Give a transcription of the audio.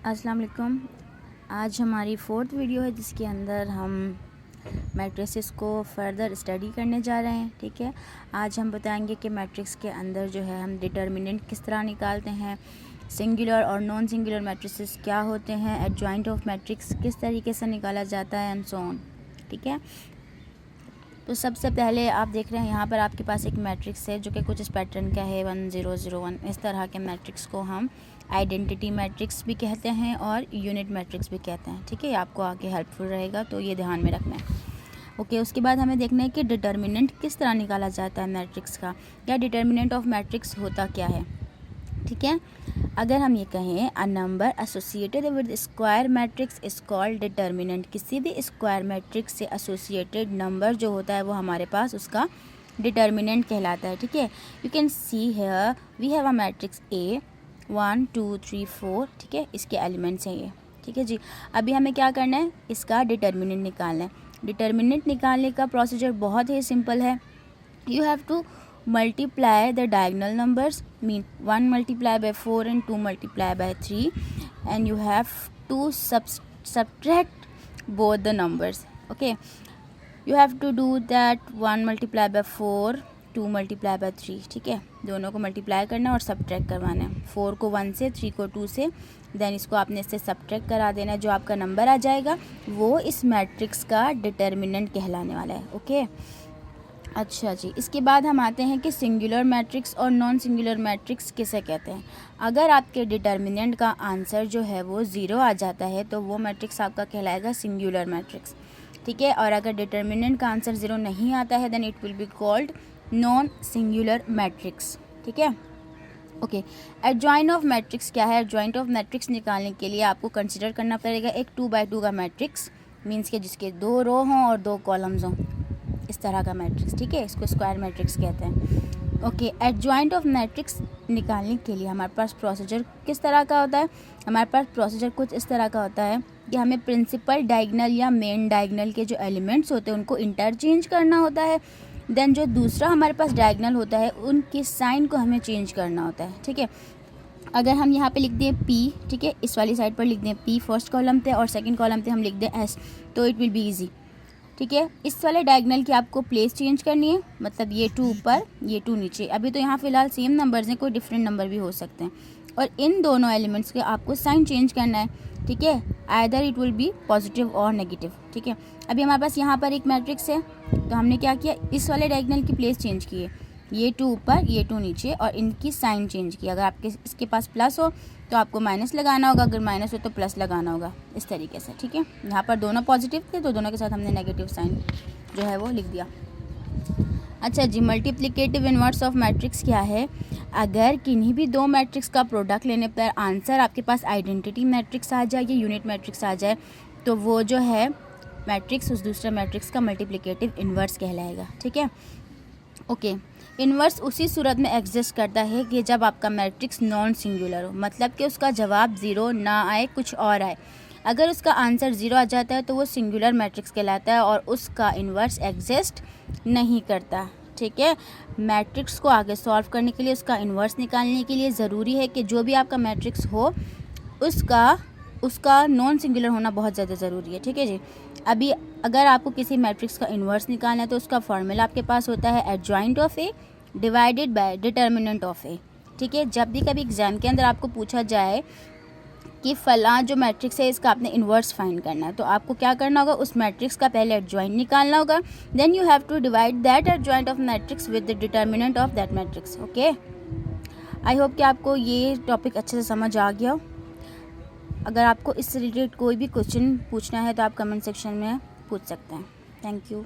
अस्सलाम वालेकुम। आज हमारी 4th वीडियो है जिसके अंदर हम मैट्रिसेस को फर्दर स्टडी करने जा रहे हैं। ठीक है, आज हम बताएंगे कि मैट्रिक्स के अंदर जो है हम डिटर्मिनेंट किस तरह निकालते हैं, सिंगुलर और नॉन सिंगुलर मैट्रिसेस क्या होते हैं, एडजॉइंट ऑफ मैट्रिक्स किस तरीके से निकाला जाता है एंड सो ऑन। ठीक है, तो सबसे पहले आप देख रहे हैं यहाँ पर आपके पास एक मैट्रिक्स है जो कि कुछ इस पैटर्न का है 1 0 0 1। इस तरह के मैट्रिक्स को हम आइडेंटिटी मैट्रिक्स भी कहते हैं और यूनिट मैट्रिक्स भी कहते हैं। ठीक है, ये आपको आगे हेल्पफुल रहेगा, तो ये ध्यान में रखना है। ओके, उसके बाद हमें देखना है कि डिटर्मिनेंट किस तरह निकाला जाता है मैट्रिक्स का, या डिटर्मिनेंट ऑफ मैट्रिक्स होता क्या है। ठीक है, अगर हम ये कहें a number associated with square matrix is called determinant, किसी भी स्क्वायर मैट्रिक्स से एसोसिएटेड नंबर जो होता है वो हमारे पास उसका डिटर्मिनेंट कहलाता है। ठीक है, you can see here we have a matrix A 1 2 3 4। ठीक है, इसके एलिमेंट्स हैं ये। ठीक है जी, अभी हमें क्या करना है, इसका डिटर्मिनेंट निकालना है। डिटर्मिनेंट निकालने का प्रोसीजर बहुत ही सिंपल है। You have to multiply the diagonal numbers, mean 1 multiply by 4 and 2 multiply by 3, and you have to subtract both the numbers. Okay, you have to do that 1 multiply by 4 2 multiply by 3। ठीक है, दोनों को multiply करना और subtract करवाना है। 4 को 1 से, 3 को 2 से, देन इसको आपने इससे सब्ट्रैक्ट करा देना है। जो आपका नंबर आ जाएगा वो इस मैट्रिक्स का डिटर्मिनेंट कहलाने वाला है। ओके, अच्छा जी, इसके बाद हम आते हैं कि सिंगुलर मैट्रिक्स और नॉन सिंगुलर मैट्रिक्स किसे कहते हैं। अगर आपके डिटर्मिनेंट का आंसर जो है वो 0 आ जाता है तो वो मैट्रिक्स आपका कहलाएगा सिंगुलर मैट्रिक्स। ठीक है, और अगर डिटर्मिनेंट का आंसर 0 नहीं आता है then it will be called non singular matrix. ठीक है, ओके। एडजॉइंट ऑफ मैट्रिक्स क्या है। एडजॉइंट ऑफ मैट्रिक्स निकालने के लिए आपको कंसिडर करना पड़ेगा एक 2 by 2 का मैट्रिक्स, मीन्स के जिसके 2 रो हों और 2 कॉलम्स हों, इस तरह का मैट्रिक्स। ठीक है, इसको स्क्वायर मैट्रिक्स कहते हैं। ओके, एडजॉइंट ऑफ मैट्रिक्स निकालने के लिए हमारे पास प्रोसीजर किस तरह का होता है। हमारे पास प्रोसीजर कुछ इस तरह का होता है कि हमें प्रिंसिपल डायगोनल या मेन डायगोनल के जो एलिमेंट्स होते हैं उनको इंटरचेंज करना होता है। देन जो दूसरा हमारे पास डायगोनल होता है उनकी साइन को हमें चेंज करना होता है। ठीक है, अगर हम यहाँ पे लिख दें P, ठीक है, इस वाली साइड पर लिख दें P फर्स्ट कॉलम पे और सेकंड कॉलम पे हम लिख दें S, तो इट विल बी ईजी। ठीक है, इस वाले डायगोनल की आपको प्लेस चेंज करनी है, मतलब ये 2 ऊपर ये 2 नीचे। अभी तो यहाँ फिलहाल सेम नंबर्स हैं, कोई डिफरेंट नंबर भी हो सकते हैं, और इन दोनों एलिमेंट्स के आपको साइन चेंज करना है। ठीक है, either it will B positive और नेगेटिव। ठीक है, अभी हमारे पास यहाँ पर एक मैट्रिक्स है, तो हमने क्या किया, इस वाले डायगोनल की प्लेस चेंज की है, ये 2 ऊपर ये 2 नीचे, और इनकी साइन चेंज की। अगर आपके इसके पास प्लस हो तो आपको माइनस लगाना होगा, अगर माइनस हो तो प्लस लगाना होगा, इस तरीके से। ठीक है, यहाँ पर दोनों पॉजिटिव थे तो दोनों के साथ हमने नेगेटिव साइन जो है वो लिख दिया। अच्छा जी, मल्टीप्लिकेटिव इन्वर्स ऑफ मैट्रिक्स क्या है। अगर किन्हीं भी 2 मैट्रिक्स का प्रोडक्ट लेने पर आंसर आपके पास आइडेंटिटी मैट्रिक्स आ जाए या यूनिट मैट्रिक्स आ जाए तो वो जो है मैट्रिक्स उस दूसरे मैट्रिक्स का मल्टीप्लिकेटिव इन्वर्स कहलाएगा। ठीक है, ओके। इन्वर्स उसी सूरत में एग्जिस्ट करता है कि जब आपका मैट्रिक्स नॉन सिंगुलर हो, मतलब कि उसका जवाब 0 ना आए, कुछ और आए। अगर उसका आंसर 0 आ जाता है तो वो सिंगुलर मैट्रिक्स कहलाता है और उसका इन्वर्स एग्जिस्ट नहीं करता। ठीक है, मैट्रिक्स को आगे सॉल्व करने के लिए, उसका इन्वर्स निकालने के लिए ज़रूरी है कि जो भी आपका मैट्रिक्स हो उसका नॉन सिंगुलर होना बहुत ज़्यादा ज़रूरी है। ठीक है जी, अभी अगर आपको किसी मैट्रिक्स का इन्वर्स निकालना है तो उसका फॉर्मूला आपके पास होता है adjoint of A divided by determinant of A. ठीक है, जब भी कभी एग्जाम के अंदर आपको पूछा जाए कि फलां जो मैट्रिक्स है इसका आपने इन्वर्स फाइंड करना है, तो आपको क्या करना होगा, उस मैट्रिक्स का पहले एडजॉइंट निकालना होगा, then you have to divide that adjoint of matrix with the determinant of that matrix. Okay, I hope कि आपको ये टॉपिक अच्छे से समझ आ गया हो। अगर आपको इससे रिलेटेड कोई भी क्वेश्चन पूछना है तो आप कमेंट सेक्शन में पूछ सकते हैं। Thank you.